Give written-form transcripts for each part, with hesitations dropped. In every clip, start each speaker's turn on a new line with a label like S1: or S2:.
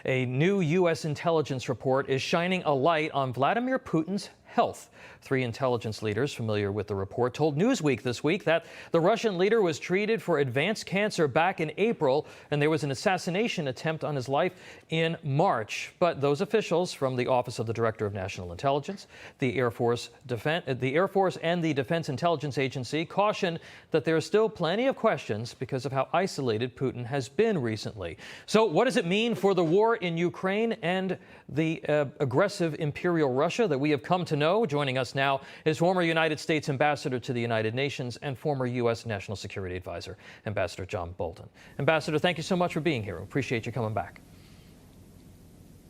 S1: A new U.S. intelligence report is shining a light on Vladimir Putin's health. 3 intelligence leaders familiar with the report told Newsweek this week that the Russian leader was treated for advanced cancer back in April, and there was an assassination attempt on his life in March. But those officials from the Office of the Director of National Intelligence, the Air Force and the Defense Intelligence Agency caution that there are still plenty of questions because of how isolated Putin has been recently. So what does it mean for the war in Ukraine and the aggressive imperial Russia that we have come to know? Joining us now is former United States Ambassador to the United Nations and former U.S. National Security Advisor, Ambassador John Bolton. Ambassador, thank you so much for being here. Appreciate you coming back.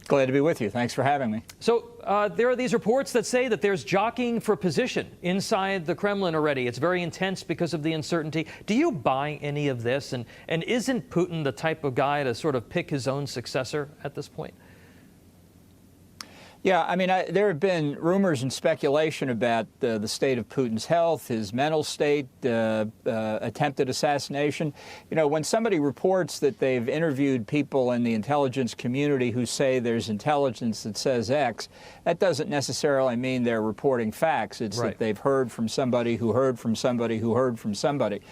S2: Glad to be with you. Thanks for having me.
S1: So there are these reports that say that there's jockeying for position inside the Kremlin already. It's very intense because of the uncertainty. Do you buy any of this? And isn't Putin the type of guy to sort of pick his own successor at this point?
S2: Yeah, I mean, there have been rumors and speculation about the state of Putin's health, his mental state, attempted assassination. You know, when somebody reports that they've interviewed people in the intelligence community who say there's intelligence that says X, that doesn't necessarily mean they're reporting facts. It's
S1: right.
S2: That they've heard from somebody who heard from somebody who heard from somebody.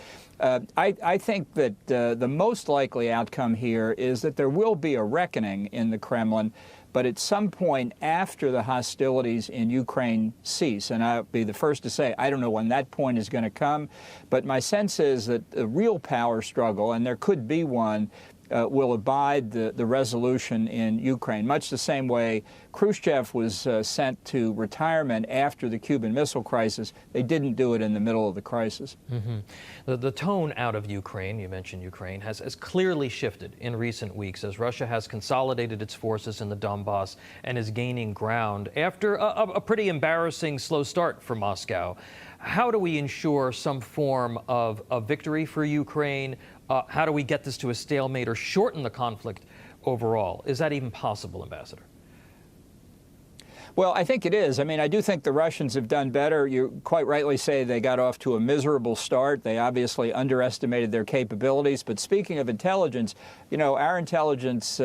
S2: I think that the most likely outcome here is that there will be a reckoning in the Kremlin, but at some point after the hostilities in Ukraine cease. And I'll be the first to say, I don't know when that point is going to come, but my sense is that the real power struggle, and there could be one, will abide the resolution in Ukraine, much the same way Khrushchev was sent to retirement after the Cuban Missile Crisis. They didn't do it in the middle of the crisis.
S1: Mm-hmm. The tone out of Ukraine, you mentioned Ukraine, has clearly shifted in recent weeks as Russia has consolidated its forces in the Donbass and is gaining ground after a pretty embarrassing slow start for Moscow. How do we ensure some form of victory for Ukraine? How do we get this to a stalemate or shorten the conflict overall? Is that even possible, Ambassador?
S2: Well, I think it is. I mean, I do think the Russians have done better. You quite rightly say they got off to a miserable start. They obviously underestimated their capabilities. But speaking of intelligence, you know, our intelligence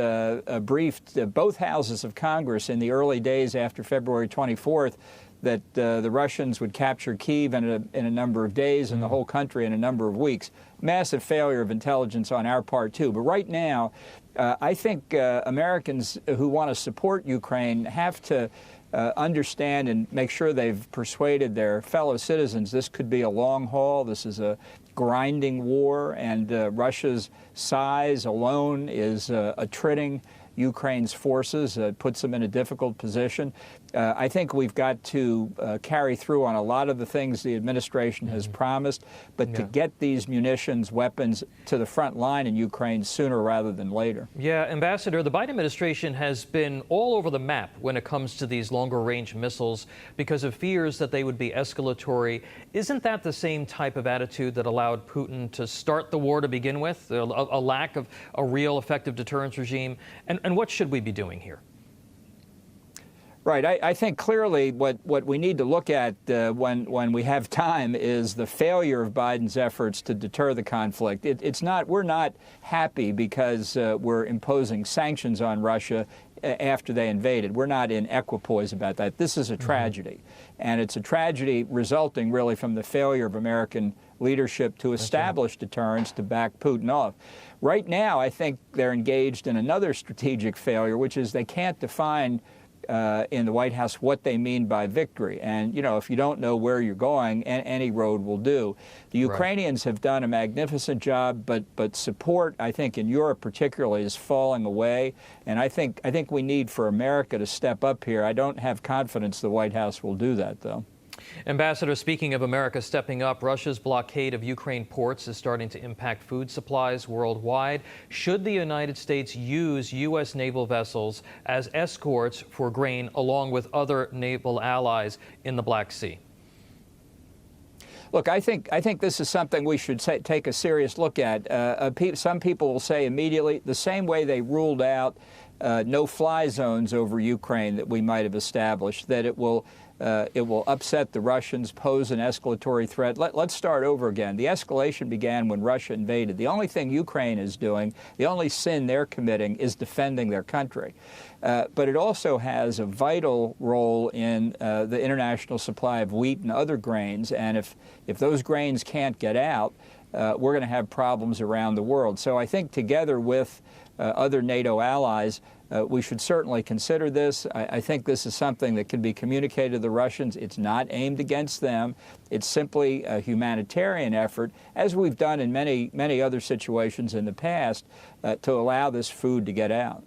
S2: briefed both houses of Congress in the early days after February 24th that the Russians would capture Kyiv in a number of days and the whole country in a number of weeks. Massive failure of intelligence on our part, too. But right now, I think Americans who want to support Ukraine have to understand and make sure they've persuaded their fellow citizens this could be a long haul. This is a grinding war, and Russia's size alone is attriting Ukraine's forces, puts them in a difficult position. I think we've got to carry through on a lot of the things the administration has promised, but to get these munitions, weapons to the front line in Ukraine sooner rather than later.
S1: Yeah, Ambassador, the Biden administration has been all over the map when it comes to these longer-range missiles because of fears that they would be escalatory. Isn't that the same type of attitude that allowed Putin to start the war to begin with, a lack of a real effective deterrence regime? And what should we be doing here?
S2: Right. I think clearly what we need to look at when we have time is the failure of Biden's efforts to deter the conflict. We're not happy because we're imposing sanctions on Russia after they invaded. We're not in equipoise about that. This is a tragedy. And it's a tragedy resulting really from the failure of American leadership to establish deterrence to back Putin off. Right now, I think they're engaged in another strategic failure, which is they can't define in the White House what they mean by victory. And, you know, if you don't know where you're going, any road will do. The Ukrainians have done a magnificent job, but support, I think, in Europe particularly, is falling away. And I think we need for America to step up here. I don't have confidence the White House will do that, though.
S1: Ambassador, speaking of America stepping up, Russia's blockade of Ukraine ports is starting to impact food supplies worldwide. Should the United States use U.S. naval vessels as escorts for grain along with other naval allies in the Black Sea?
S2: Look, I think this is something we should take a serious look at. Some people will say immediately, the same way they ruled out no-fly zones over Ukraine that we might have established, that it will It will upset the Russians, pose an escalatory threat. Let's start over again. The escalation began when Russia invaded. The only thing Ukraine is doing, the only sin they're committing, is defending their country. But it also has a vital role in the international supply of wheat and other grains. And if those grains can't get out, we're going to have problems around the world. So I think together with other NATO allies, we should certainly consider this. I think this is something that can be communicated to the Russians. It's not aimed against them. It's simply a humanitarian effort, as we've done in many other situations in the past, to allow this food to get out.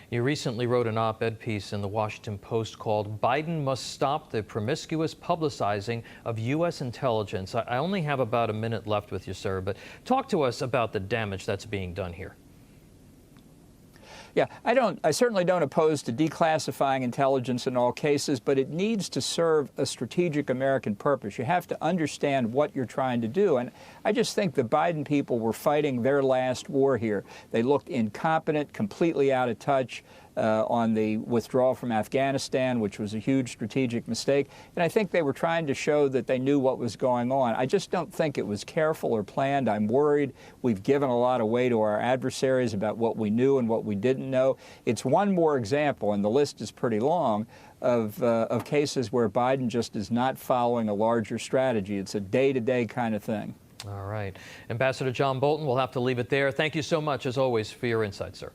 S1: You recently wrote an op-ed piece in the Washington Post called "Biden Must Stop the Promiscuous Publicizing of U.S. Intelligence." I only have about a minute left with you, sir, but talk to us about the damage that's being done here.
S2: Yeah, I certainly don't oppose to declassifying intelligence in all cases, but it needs to serve a strategic American purpose. You have to understand what you're trying to do. And I just think the Biden people were fighting their last war here. They looked incompetent, completely out of touch on the withdrawal from Afghanistan, which was a huge strategic mistake. And I think they were trying to show that they knew what was going on. I just don't think it was careful or planned. I'm worried we've given a lot away to our adversaries about what we knew and what we didn't know. It's one more example, and the list is pretty long, of cases where Biden just is not following a larger strategy. It's a day-to-day kind of thing.
S1: All right. Ambassador John Bolton, we'll have to leave it there. Thank you so much, as always, for your insight, sir.